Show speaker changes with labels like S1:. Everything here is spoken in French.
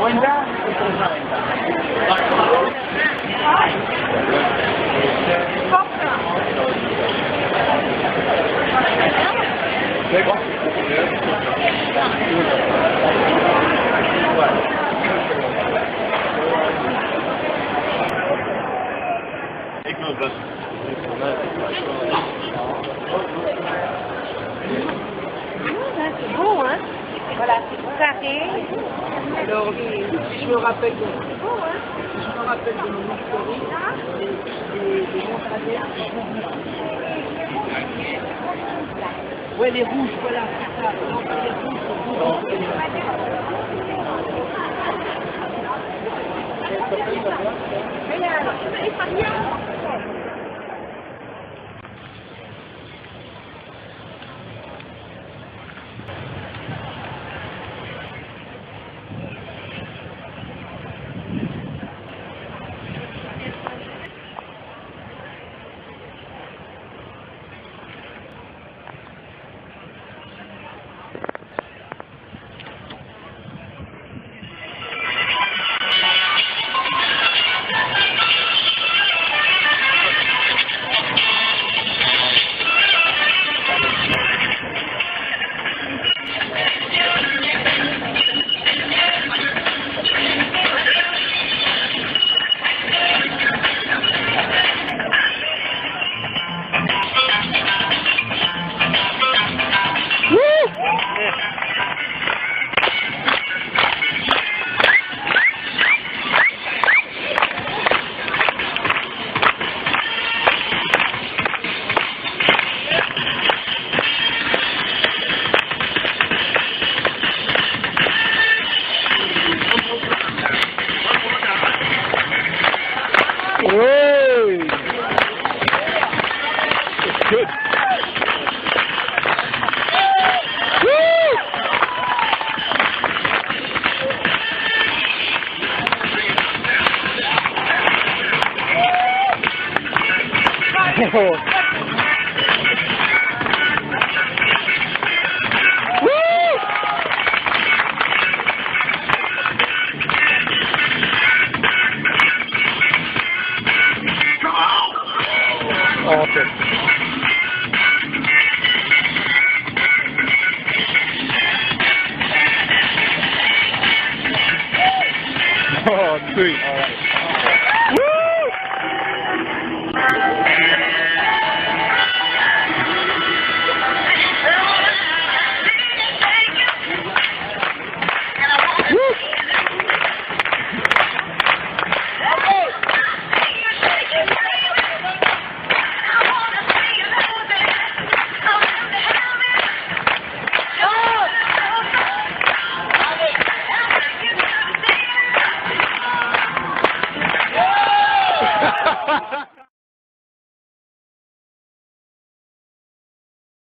S1: 50 y 390.
S2: C'est bon, hein? Voilà, c'est carré.
S3: Alors, si je me rappelle de, si je me rappelle de mon historique, des montagnards, ouais, les rouges, voilà, c'est ça. Non, pas les rouges,
S1: Whoa! It's good. Woo! Oh, okay. Oh, sweet. All right.